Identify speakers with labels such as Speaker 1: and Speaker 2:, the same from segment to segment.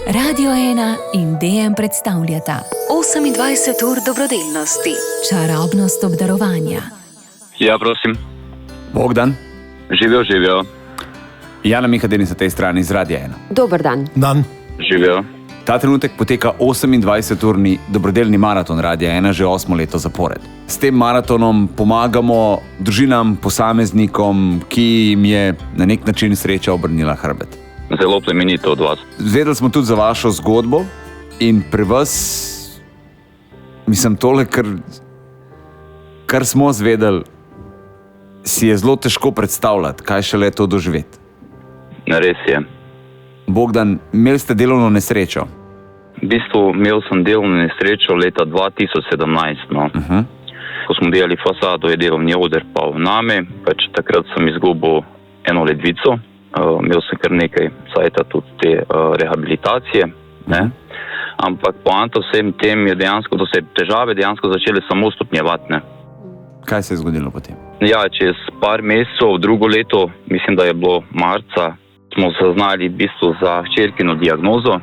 Speaker 1: Radio 1 in DM predstavljata 28 ur dobrodelnosti, čarobnost obdarovanja.
Speaker 2: Ja, prosim.
Speaker 3: Bogdan.
Speaker 2: Živijo.
Speaker 3: Jana Mihadeni sa tej strani iz Radia 1.
Speaker 4: Dober dan.
Speaker 5: Dan.
Speaker 2: Živijo.
Speaker 3: Ta trenutek poteka 28-urni dobrodelni maraton Radia 1 že 8 leto zapored. S tem maratonom pomagamo družinam, posameznikom, ki jim je na nek način sreča obrnila hrbet.
Speaker 2: Zelo plemenito od vas.
Speaker 3: Zvedeli smo tudi za vašo zgodbo in pri vas, mislim, tole, kar smo zvedeli, si je zelo težko predstavljati, kaj šele to doživeti.
Speaker 2: Res je.
Speaker 3: Bogdan, imeli ste delovno nesrečo?
Speaker 2: V bistvu imel sem delovno nesrečo leta 2017. Ko smo delali fasado, je delovni oder pal name, takrat sem izgubil eno ledvico. Imel sem kar nekaj cajta tudi te rehabilitacije. Ampak poanta vsem tem je dejansko, da se težave dejansko začele samo stopnjevati.
Speaker 3: Kaj se je zgodilo potem?
Speaker 2: Ja, čez par mesecev, drugo leto, mislim, da je bilo marca, smo zaznali v bistvu za hčerkino diagnozo.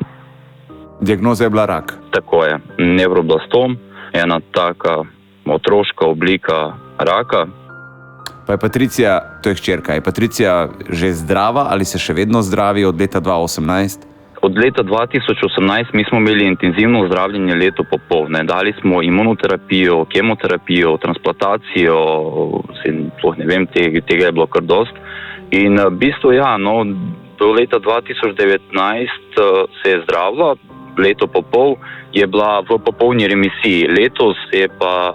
Speaker 3: Diagnoza je bila rak?
Speaker 2: Tako je, nevroblastom, ena taka otroška oblika raka.
Speaker 3: Pa je Patricija, to je hčerka, je Patricija že zdrava ali se še vedno zdravi od leta 2018?
Speaker 2: Od leta 2018 mi smo imeli intenzivno zdravljenje leto popolne. Dali smo imunoterapijo, kemoterapijo, transplantacijo, sploh ne vem, tega je bilo kar dost. In v bistvu do leta 2019 se je zdravila, leto popol je bila v popolni remisiji. Letos je pa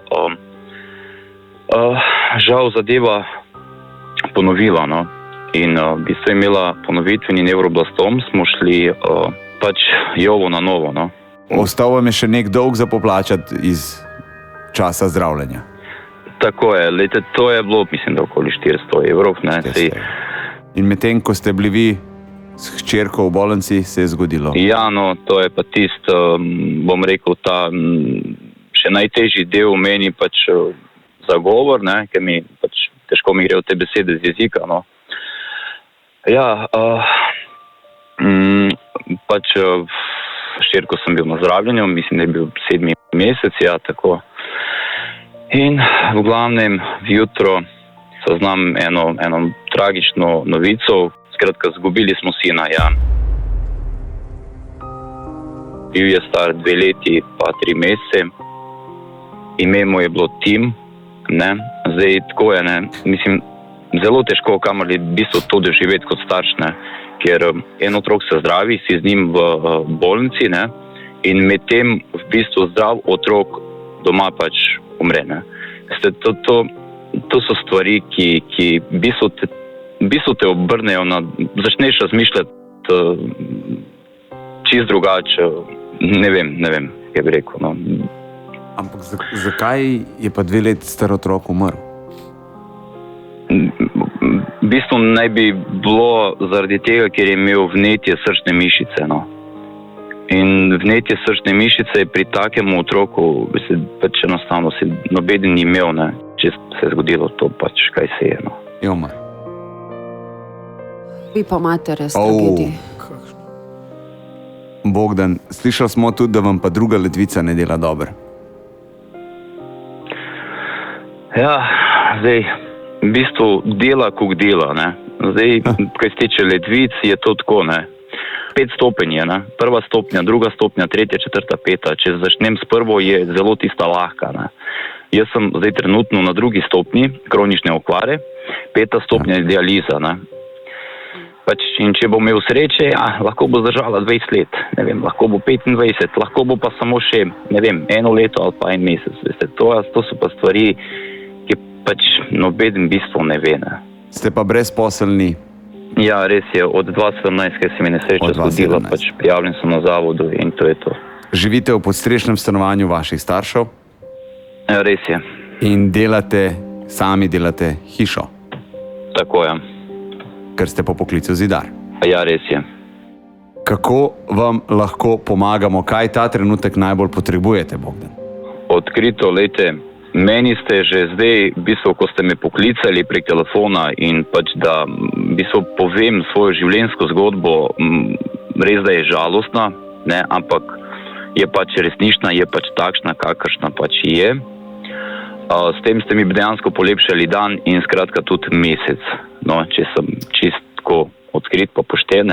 Speaker 2: žal zadeva ponovila. In v bistvu je imela ponovitveni nevroblastom, smo šli jovo na novo.
Speaker 3: Ostal vam je še nek dolg za poplačati iz časa zdravljenja?
Speaker 2: Tako je, to je bilo, mislim, da okoli 400 evrov.
Speaker 3: In medtem, ko ste bili vi s hčerko v bolnici, se je zgodilo?
Speaker 2: Ja, to je pa tisto, bom rekel, ta še najtežji del v meni zagovor, ker mi težko mi gre v te besede z jezika. Ja, hčerko sem bil na zdravljenju, mislim, da je bil 7. mesec, ja, tako. In v glavnem jutro zaznam eno tragično novico. Skratka, zgubili smo sina, ja. Bil je star 2 leti pa 3 mesece. Ime mu je bilo Tim, Zdaj, tako je, mislim, zelo težko kamorli v bistvu to doživeti kot starš, ker en otrok se zdravi, si z njim v bolnici, in medtem v bistvu zdrav otrok doma umre, To so stvari, ki v bistvu te obrnejo začneš razmišljati čisto drugače, ne vem, kaj bi rekel,
Speaker 3: Ampak zakaj je pa 2 leti star otrok umrl?
Speaker 2: V bistvu naj bi bilo zaradi tega, ker je imel vnetje srčne mišice, In vnetje srčne mišice je pri takem otroku enostavno nobeden ni imel, če se je zgodilo to, kaj se je,
Speaker 3: Je umrl.
Speaker 4: Vi pa imate res tragedije.
Speaker 3: Bogdan, slišali smo tudi, da vam pa druga ledvica ne dela dobro.
Speaker 2: Ja, zdaj, v bistvu dela, kuk dela, Zdaj, kaj se tiče ledvic, je to tako, 5 stopenj je, prva stopnja, druga stopnja, tretja, četrta, peta. Če začnem s prvo, je zelo tista lahka, Jaz sem zdaj trenutno na 2. stopnji kronične okvare, 5. stopnja je dializa, In če bo imel sreče, lahko bo zdržala 20 let, lahko bo 25, lahko bo pa samo še, 1 leto ali pa 1 mesec. To so pa stvari, ki nobeden v bistvu ne ve.
Speaker 3: Ste pa brezposelni?
Speaker 2: Ja, res je, od 2017, ker se mi nesreča zgodila, prijavljen sem na zavodu in to je to.
Speaker 3: Živite v podstrešnem stanovanju vaših staršev?
Speaker 2: Ja, res je.
Speaker 3: In sami delate hišo?
Speaker 2: Tako je.
Speaker 3: Ker ste po poklicu zidar?
Speaker 2: Ja, res je.
Speaker 3: Kako vam lahko pomagamo? Kaj ta trenutek najbolj potrebujete, Bogdan?
Speaker 2: Odkrito, meni ste že zdaj, v bistvu, ko ste me poklicali prek telefona in da v bistvu povem svojo življenjsko zgodbo, res da je žalostna, ne, ampak je pač resnična, je pač takšna, kakršna pač je. S tem ste mi dejansko polepšali dan in skratka tudi mesec, no, če sem čistko odkrit pa pošten.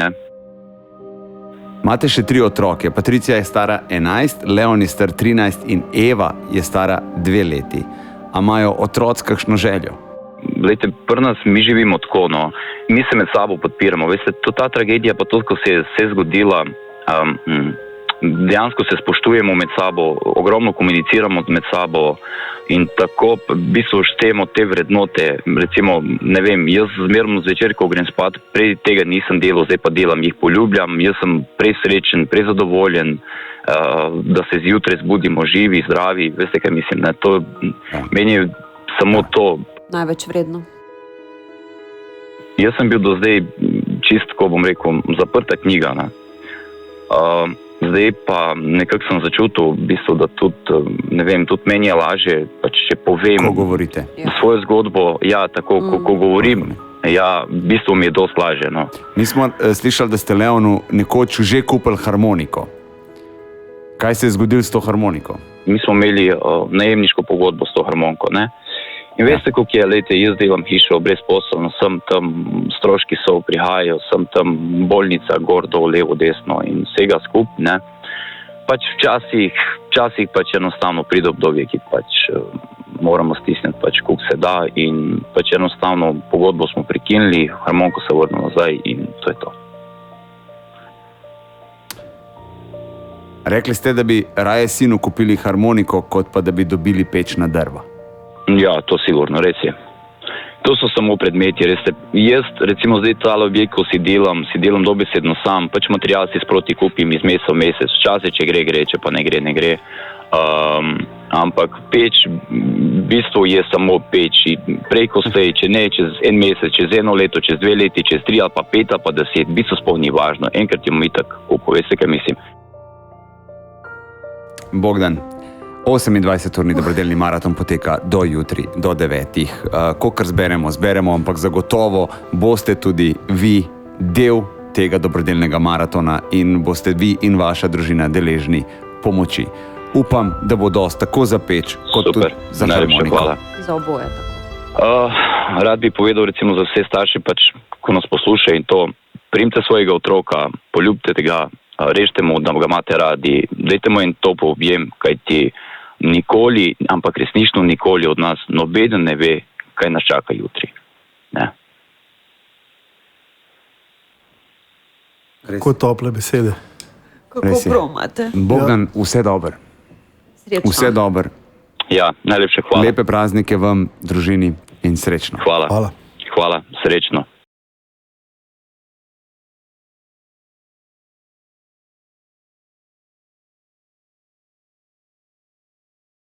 Speaker 3: Imate še 3 otroke. Patricija je stara 11, Leon je star 13 in Eva je stara 2 leti. A imajo otroci kakšno željo?
Speaker 2: Glejte, pri nas mi živimo tako, no. Mi se med sabo podpiramo. Veste, ta tragedija pa to, ko se je zgodila, dejansko se spoštujemo med sabo, ogromno komuniciramo med sabo in tako v bistvu štejemo te vrednote. Recimo, ne vem, jaz zmerno zvečer, ko grem spat, prej tega nisem delal, zdaj pa delam, jih poljubljam, jaz sem prej srečen, prej zadovoljen, da se zjutraj zbudimo živi, zdravi, veste kaj mislim, ne, to meni je samo to.
Speaker 4: Največ vredno.
Speaker 2: Jaz sem bil do zdaj čist, ko bom rekel, zaprta knjiga, ne. Zdaj pa nekako sem začutil, v bistvu, da tudi, ne vem, tudi meni je lažje, pač če povem
Speaker 3: Ko govorite?
Speaker 2: svojo zgodbo, ja, tako, ko govorim, ja, v bistvu mi je dosti lažje, no.
Speaker 3: Mi smo slišali, da ste Leonu nekoč že kupili harmoniko. Kaj se je zgodilo s to harmoniko?
Speaker 2: Mi smo imeli najemniško pogodbo s to harmoniko, ne. In veste, koliko je, lejte, jaz delam hišo brezposelno, sem tam, stroški so, prihajajo, sem tam bolnica, gor, dol, levo, desno in vsega skup, ne. Pač včasih pač enostavno pride obdobje, ki pač moramo stisniti pač, koliko se da in pač enostavno pogodbo smo prekinili, harmoniko se vrne nazaj in to je to.
Speaker 3: Rekli ste, da bi raje sinu kupili harmoniko, kot pa da bi dobili pečna drva.
Speaker 2: Ja, to sigurno, res je. To so samo predmeti, res je. Jaz, recimo zdaj tale objekt, ko si delam dobesedno sam, pač material si sproti kupim iz meseca v mesec, včasih, če gre, če pa ne gre. Ampak peč, v bistvu je samo peč. Prej, ko stoji, če ne, čez en mesec, čez 1 leto, čez 2 leti, čez 3 ali pa 5 ali pa 10, v bistvu sploh ni važno. Enkrat je mu itak kupil, veste, kaj mislim.
Speaker 3: Bogdan, 28-urni dobrodelni maraton poteka do jutri, do 9. Kolikor zberemo, ampak zagotovo boste tudi vi del tega dobrodelnega maratona in boste vi in vaša družina deležni pomoči. Upam, da bo dosti tako za peč, kot
Speaker 2: Super.
Speaker 3: tudi za
Speaker 2: Najlepša
Speaker 3: harmoniko.
Speaker 2: hvala.
Speaker 4: Za oboje tako.
Speaker 2: Rad bi povedal recimo za vse starše, pač, ko nas poslušajo in to, primte svojega otroka, poljubite ga, režite mu, da ga imate radi, dajte mu en topel objem, kajti nikoli, ampak resnično nikoli od nas nobeden ne ve, kaj nas čaka jutri. Ne?
Speaker 5: Kako tople besede.
Speaker 3: Res je.
Speaker 4: Bromate.
Speaker 3: Bogdan, vse dobro.
Speaker 4: Srečno.
Speaker 3: Vse dobro.
Speaker 2: Ja, najlepše hvala.
Speaker 3: Lepe praznike vam, družini in srečno.
Speaker 2: Hvala.
Speaker 5: Hvala.
Speaker 2: Hvala, srečno.